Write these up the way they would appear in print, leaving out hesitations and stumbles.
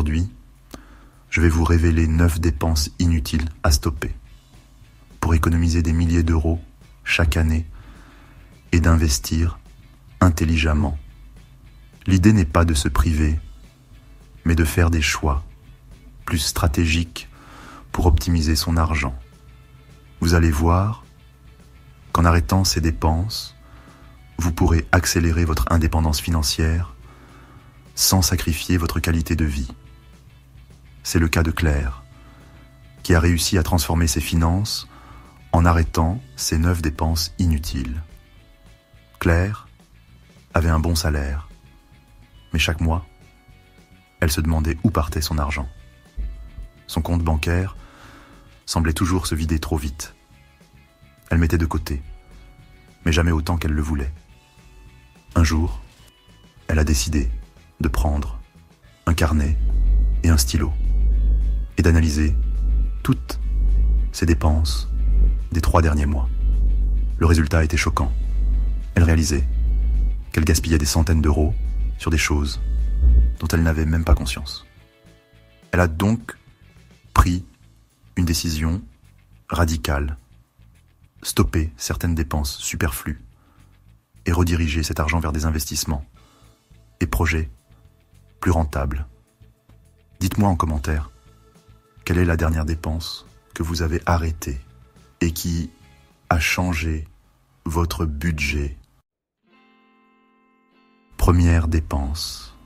Aujourd'hui, je vais vous révéler 9 dépenses inutiles à stopper pour économiser des milliers d'euros chaque année et d'investir intelligemment. L'idée n'est pas de se priver, mais de faire des choix plus stratégiques pour optimiser son argent. Vous allez voir qu'en arrêtant ces dépenses, vous pourrez accélérer votre indépendance financière sans sacrifier votre qualité de vie. C'est le cas de Claire, qui a réussi à transformer ses finances en arrêtant ces 9 dépenses inutiles. Claire avait un bon salaire, mais chaque mois, elle se demandait où partait son argent. Son compte bancaire semblait toujours se vider trop vite. Elle mettait de côté, mais jamais autant qu'elle le voulait. Un jour, elle a décidé de prendre un carnet et un stylo et d'analyser toutes ses dépenses des 3 derniers mois. Le résultat était choquant. Elle réalisait qu'elle gaspillait des centaines d'euros sur des choses dont elle n'avait même pas conscience. Elle a donc pris une décision radicale: stopper certaines dépenses superflues et rediriger cet argent vers des investissements et projets plus rentables. Dites-moi en commentaire quelle est la dernière dépense que vous avez arrêtée et qui a changé votre budget. Première dépense: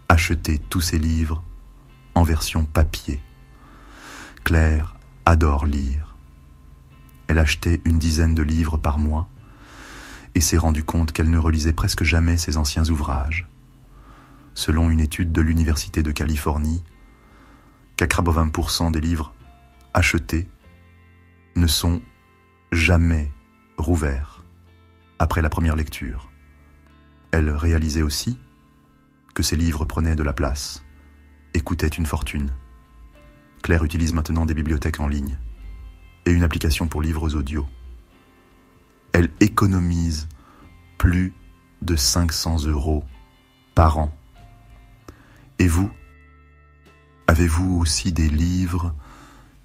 acheter tous ces livres en version papier. Claire adore lire. Elle achetait une dizaine de livres par mois et s'est rendue compte qu'elle ne relisait presque jamais ses anciens ouvrages. Selon une étude de l'Université de Californie, 80% des livres achetés ne sont jamais rouverts après la première lecture. Elle réalisait aussi que ces livres prenaient de la place et coûtaient une fortune. Claire utilise maintenant des bibliothèques en ligne et une application pour livres audio. Elle économise plus de 500 € par an. Et vous, avez-vous aussi des livres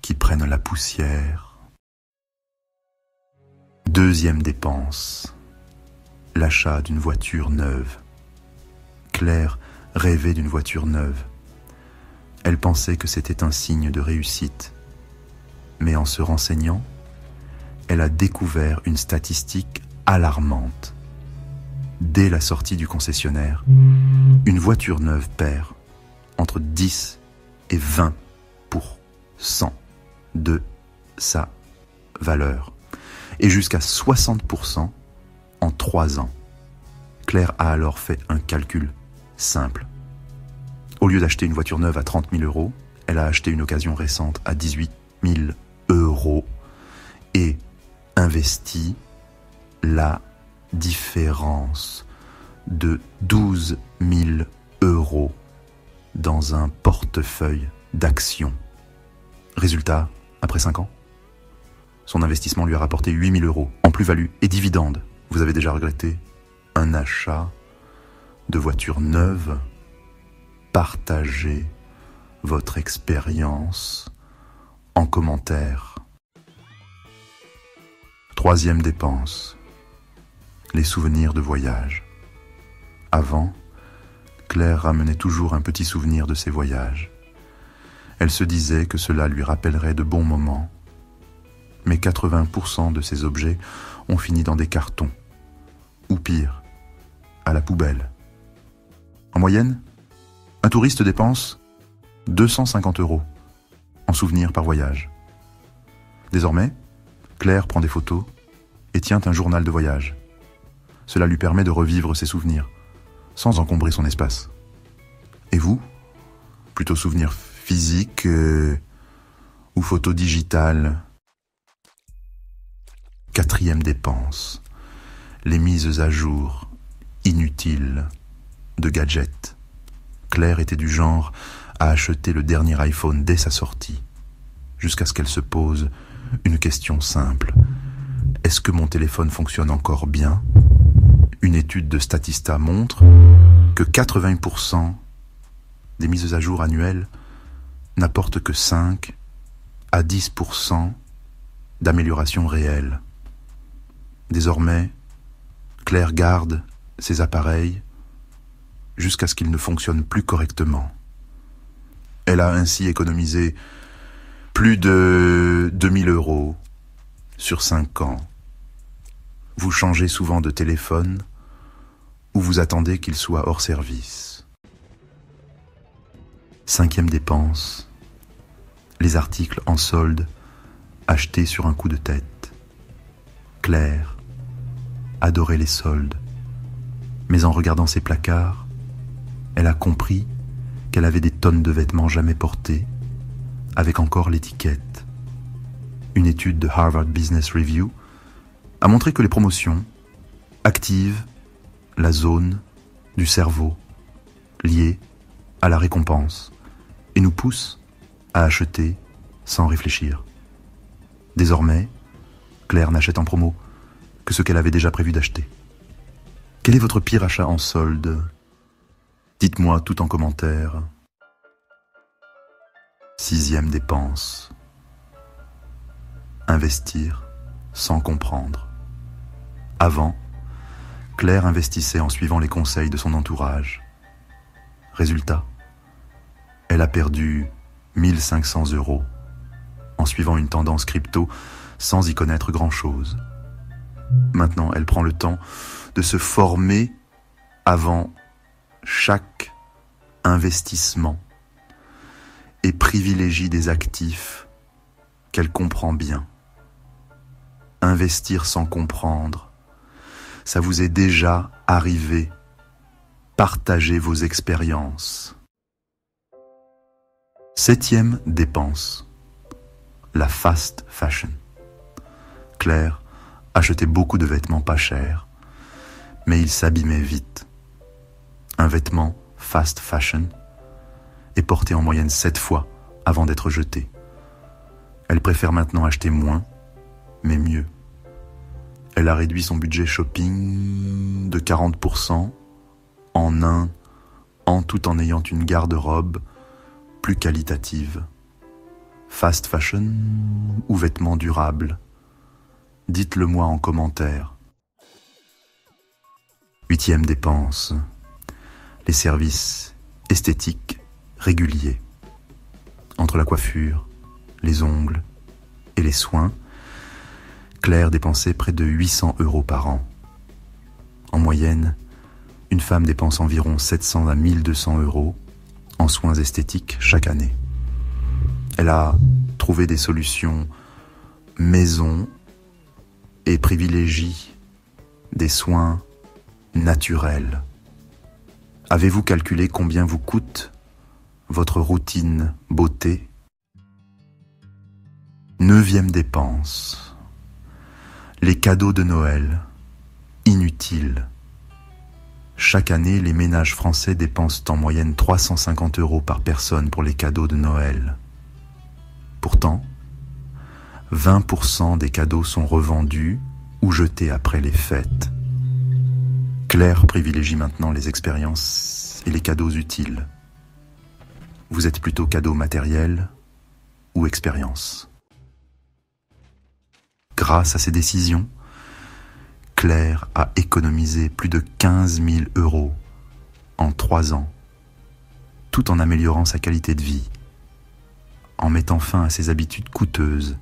qui prennent la poussière? Deuxième dépense: l'achat d'une voiture neuve. Claire rêvait d'une voiture neuve. Elle pensait que c'était un signe de réussite. Mais en se renseignant, elle a découvert une statistique alarmante. Dès la sortie du concessionnaire, une voiture neuve perd entre 10 et 20% de sa valeur, et jusqu'à 60% en 3 ans. Claire a alors fait un calcul simple. Au lieu d'acheter une voiture neuve à 30 000 €, elle a acheté une occasion récente à 18 000 € et investi la différence de 12 000 € dans un portefeuille d'actions. Résultat, après 5 ans, son investissement lui a rapporté 8 000 € en plus-value et dividendes. Vous avez déjà regretté un achat de voiture neuve? Partagez votre expérience en commentaire. Troisième dépense: les souvenirs de voyage. Avant, Claire ramenait toujours un petit souvenir de ses voyages. Elle se disait que cela lui rappellerait de bons moments. Mais 80% de ces objets ont fini dans des cartons. Ou pire, à la poubelle. En moyenne, un touriste dépense 250 € en souvenirs par voyage. Désormais, Claire prend des photos et tient un journal de voyage. Cela lui permet de revivre ses souvenirs, sans encombrer son espace. Et vous, plutôt souvenirs physiques ou photos digitales? Quatrième dépense: les mises à jour inutiles de gadgets. Claire était du genre à acheter le dernier iPhone dès sa sortie, jusqu'à ce qu'elle se pose une question simple: est-ce que mon téléphone fonctionne encore bien? Une étude de Statista montre que 80% des mises à jour annuelles n'apportent que 5 à 10% d'amélioration réelle. Désormais, Claire garde ses appareils jusqu'à ce qu'ils ne fonctionnent plus correctement. Elle a ainsi économisé plus de 2000 € sur 5 ans. Vous changez souvent de téléphone ou vous attendez qu'il soit hors service. 5e dépense, les articles en solde achetés sur un coup de tête. Claire adorait les soldes, mais en regardant ses placards, elle a compris qu'elle avait des tonnes de vêtements jamais portés, avec encore l'étiquette. Une étude de Harvard Business Review a montré que les promotions activent la zone du cerveau liée à la récompense et nous poussent à acheter sans réfléchir. Désormais, Claire n'achète en promo que ce qu'elle avait déjà prévu d'acheter. Quel est votre pire achat en solde ? Dites-moi tout en commentaire. 6e dépense. Investir sans comprendre. Avant, Claire investissait en suivant les conseils de son entourage. Résultat, elle a perdu 1500 € en suivant une tendance crypto sans y connaître grand-chose. Maintenant, elle prend le temps de se former avant chaque investissement et privilégie des actifs qu'elle comprend bien. Investir sans comprendre, ça vous est déjà arrivé. Partagez vos expériences. 7e dépense, la fast fashion. Claire achetait beaucoup de vêtements pas chers, mais ils s'abîmaient vite. Un vêtement fast fashion est porté en moyenne 7 fois avant d'être jeté. Elle préfère maintenant acheter moins, mais mieux. Elle a réduit son budget shopping de 40% en 1 an tout en ayant une garde-robe plus qualitative. Fast fashion ou vêtements durables ? Dites-le moi en commentaire. 8e dépense, les services esthétiques réguliers. Entre la coiffure, les ongles et les soins, Claire dépensait près de 800 € par an. En moyenne, une femme dépense environ 700 à 1200 € en soins esthétiques chaque année. Elle a trouvé des solutions maison et privilégie des soins naturels. Avez-vous calculé combien vous coûte votre routine beauté ? 9e dépense, les cadeaux de Noël, inutiles. Chaque année, les ménages français dépensent en moyenne 350 € par personne pour les cadeaux de Noël. Pourtant, 20% des cadeaux sont revendus ou jetés après les fêtes. Claire privilégie maintenant les expériences et les cadeaux utiles. Vous êtes plutôt cadeau matériel ou expérience ? Grâce à ces décisions, Claire a économisé plus de 15 000 € en 3 ans, tout en améliorant sa qualité de vie. En mettant fin à ses habitudes coûteuses,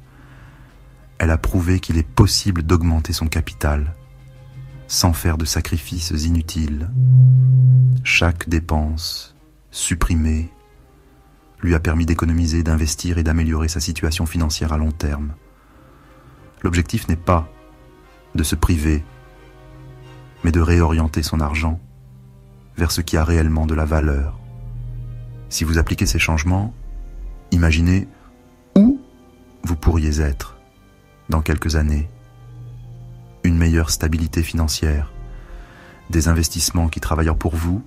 elle a prouvé qu'il est possible d'augmenter son capital sans faire de sacrifices inutiles. Chaque dépense supprimée lui a permis d'économiser, d'investir et d'améliorer sa situation financière à long terme. L'objectif n'est pas de se priver, mais de réorienter son argent vers ce qui a réellement de la valeur. Si vous appliquez ces changements, imaginez où vous pourriez être dans quelques années. Une meilleure stabilité financière, des investissements qui travaillent pour vous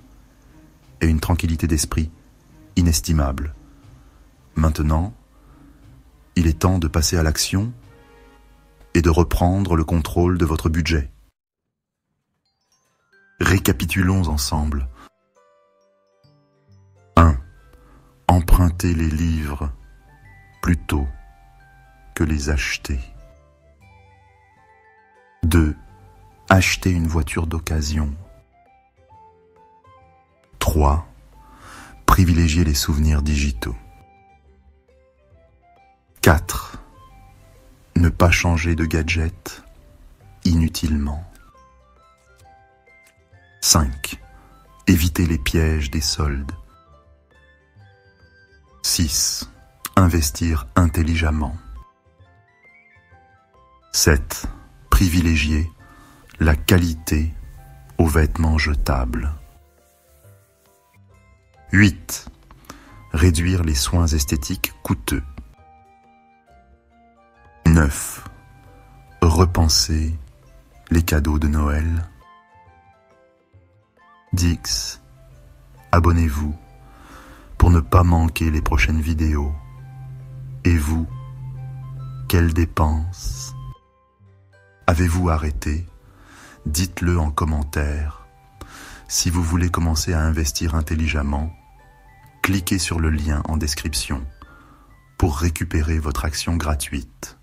et une tranquillité d'esprit inestimable. Maintenant, il est temps de passer à l'action et de reprendre le contrôle de votre budget. Récapitulons ensemble. 1. Évitez les livres plutôt que les acheter. 2. Achetez une voiture d'occasion. 3. Privilégiez les souvenirs digitaux. 4. Ne pas changer de gadget inutilement. 5. Évitez les pièges des soldes. 6. Investir intelligemment. 7. Privilégier la qualité aux vêtements jetables. 8. Réduire les soins esthétiques coûteux. 9. Repenser les cadeaux de Noël. 10. Abonnez-vous pour ne pas manquer les prochaines vidéos. Et vous, quelles dépenses avez-vous arrêté? Dites-le en commentaire. Si vous voulez commencer à investir intelligemment, cliquez sur le lien en description pour récupérer votre action gratuite.